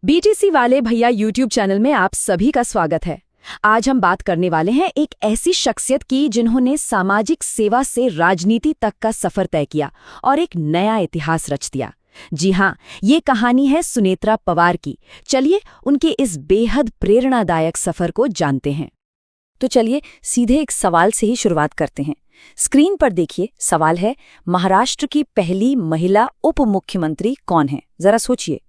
BTC वाले भैया YouTube channel में आप सभी का स्वागत है। आज हम बात करने वाले हैं एक ऐसी शख्सियत की जिन्होंने सामाजिक सेवा से राजनीति तक का सफर तय किया और एक नया इतिहास रच दिया। जी हाँ, ये कहानी है सुनेत्रा पवार की। चलिए उनके इस बेहद प्रेरणादायक सफर को जानते हैं। तो चलिए सीधे एक सवाल से ही शुरुआत करते हैं। स्क्रीन पर देखिए, सवाल है, महाराष्ट्र की पहली महिला उप मुख्यमंत्री कौन है? जरा सोचिए,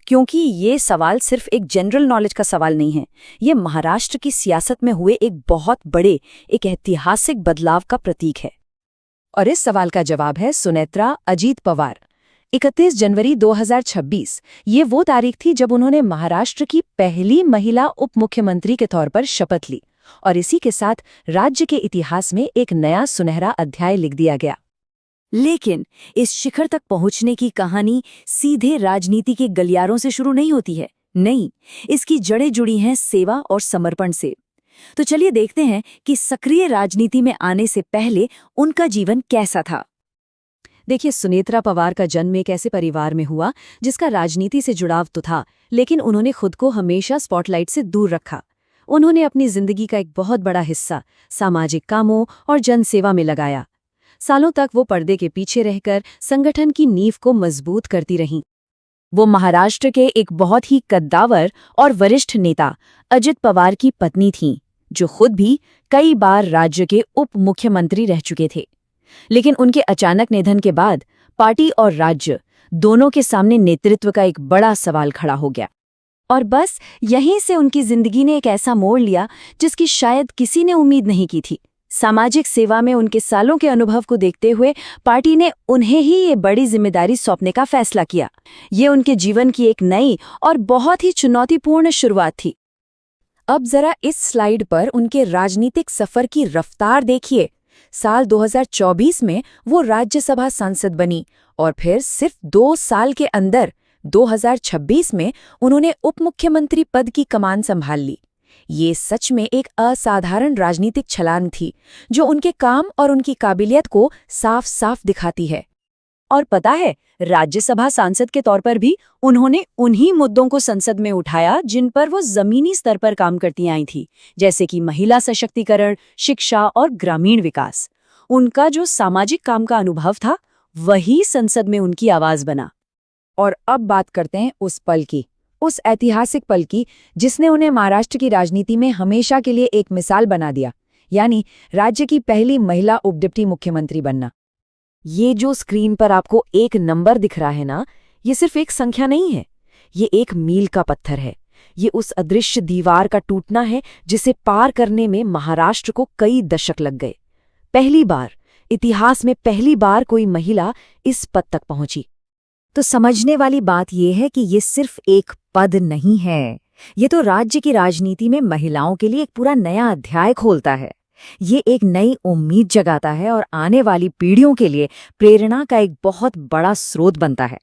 क्योंकि ये सवाल सिर्फ एक जनरल नॉलेज का सवाल नहीं है। ये महाराष्ट्र की सियासत में हुए एक बहुत बड़े, एक ऐतिहासिक बदलाव का प्रतीक है। और इस सवाल का जवाब है सुनेत्रा अजीत पवार। 31 जनवरी 2026 ये वो तारीख थी जब उन्होंने महाराष्ट्र की पहली महिला उप मुख्यमंत्री के तौर पर शपथ ली, और इसी के साथ राज्य के इतिहास में एक नया सुनहरा अध्याय लिख दिया गया। लेकिन इस शिखर तक पहुंचने की कहानी सीधे राजनीति के गलियारों से शुरू नहीं होती है। नहीं, इसकी जड़ें जुड़ी हैं सेवा और समर्पण से। तो चलिए देखते हैं कि सक्रिय राजनीति में आने से पहले उनका जीवन कैसा था। देखिए, सुनेत्रा पवार का जन्म एक ऐसे परिवार में हुआ जिसका राजनीति से जुड़ाव तो था, लेकिन उन्होंने खुद को हमेशा स्पॉटलाइट से दूर रखा। उन्होंने अपनी जिंदगी का एक बहुत बड़ा हिस्सा सामाजिक कामों और जनसेवा में लगाया। सालों तक वो पर्दे के पीछे रहकर संगठन की नींव को मजबूत करती रहीं। वो महाराष्ट्र के एक बहुत ही कद्दावर और वरिष्ठ नेता अजित पवार की पत्नी थीं, जो खुद भी कई बार राज्य के उप मुख्यमंत्री रह चुके थे। लेकिन उनके अचानक निधन के बाद पार्टी और राज्य दोनों के सामने नेतृत्व का एक बड़ा सवाल खड़ा हो गया। और बस यहीं से उनकी जिंदगी ने एक ऐसा मोड़ लिया जिसकी शायद किसी ने उम्मीद नहीं की थी। सामाजिक सेवा में उनके सालों के अनुभव को देखते हुए पार्टी ने उन्हें ही ये बड़ी जिम्मेदारी सौंपने का फैसला किया। ये उनके जीवन की एक नई और बहुत ही चुनौतीपूर्ण शुरुआत थी। अब जरा इस स्लाइड पर उनके राजनीतिक सफर की रफ्तार देखिए। साल 2024 में वो राज्यसभा सांसद बनी और फिर सिर्फ 2 साल के अंदर 2026 में उन्होंने उप मुख्यमंत्री पद की कमान संभाल ली। ये सच में एक असाधारण राजनीतिक छलांग थी, जो उनके काम और उनकी काबिलियत को साफ साफ दिखाती है। और पता है, राज्यसभा सांसद के तौर पर भी उन्होंने उन्हीं मुद्दों को संसद में उठाया जिन पर वो जमीनी स्तर पर काम करती आई थी, जैसे कि महिला सशक्तिकरण, शिक्षा और ग्रामीण विकास। उनका जो सामाजिक काम का अनुभव था, वही संसद में उनकी आवाज बना। और अब बात करते हैं उस पल की, उस ऐतिहासिक पल की जिसने उन्हें महाराष्ट्र की राजनीति में हमेशा के लिए एक मिसाल बना दिया, यानी राज्य की पहली महिला उप डिप्टी मुख्यमंत्री बनना। ये जो स्क्रीन पर आपको एक नंबर दिख रहा है ना, ये सिर्फ एक संख्या नहीं है, ये एक मील का पत्थर है। ये उस अदृश्य दीवार का टूटना है जिसे पार करने में महाराष्ट्र को कई दशक लग गए। पहली बार, इतिहास में पहली बार कोई महिला इस पद तक पहुंची। तो समझने वाली बात यह है कि ये सिर्फ एक पद नहीं है, ये तो राज्य की राजनीति में महिलाओं के लिए एक पूरा नया अध्याय खोलता है। ये एक नई उम्मीद जगाता है और आने वाली पीढ़ियों के लिए प्रेरणा का एक बहुत बड़ा स्रोत बनता है।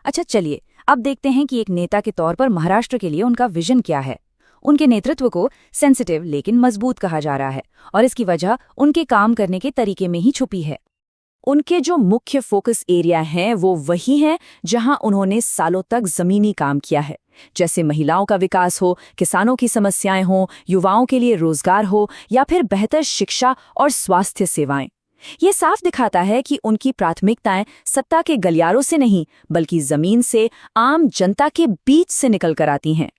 अच्छा, चलिए अब देखते हैं कि एक नेता के तौर पर महाराष्ट्र के लिए उनका विजन क्या है। उनके नेतृत्व को सेंसिटिव लेकिन मजबूत कहा जा रहा है, और इसकी वजह उनके काम करने के तरीके में ही छुपी है। उनके जो मुख्य फोकस एरिया हैं वो वही हैं जहां उन्होंने सालों तक जमीनी काम किया है, जैसे महिलाओं का विकास हो, किसानों की समस्याएं हो, युवाओं के लिए रोजगार हो, या फिर बेहतर शिक्षा और स्वास्थ्य सेवाएं। ये साफ दिखाता है कि उनकी प्राथमिकताएं सत्ता के गलियारों से नहीं, बल्कि जमीन से, आम जनता के बीच से निकल कर आती हैं।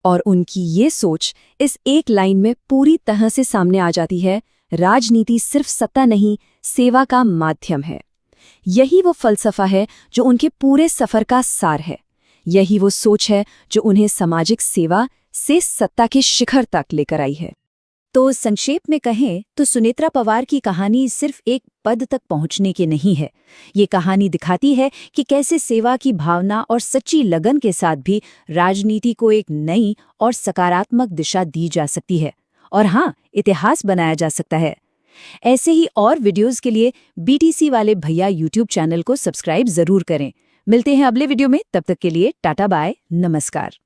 और उनकी ये सोच इस एक लाइन में पूरी तरह से सामने आ जाती है: राजनीति सिर्फ सत्ता नहीं, सेवा का माध्यम है। यही वो फलसफा है जो उनके पूरे सफर का सार है। यही वो सोच है जो उन्हें सामाजिक सेवा से सत्ता के शिखर तक लेकर आई है। तो संक्षेप में कहें तो सुनेत्रा पवार की कहानी सिर्फ एक पद तक पहुंचने की नहीं है। ये कहानी दिखाती है कि कैसे सेवा की भावना और सच्ची लगन के साथ भी राजनीति को एक नई और सकारात्मक दिशा दी जा सकती है, और हाँ, इतिहास बनाया जा सकता है। ऐसे ही और वीडियोस के लिए बीटीसी वाले भैया यूट्यूब चैनल को सब्सक्राइब जरूर करें। मिलते हैं अगले वीडियो में, तब तक के लिए टाटा बाय, नमस्कार।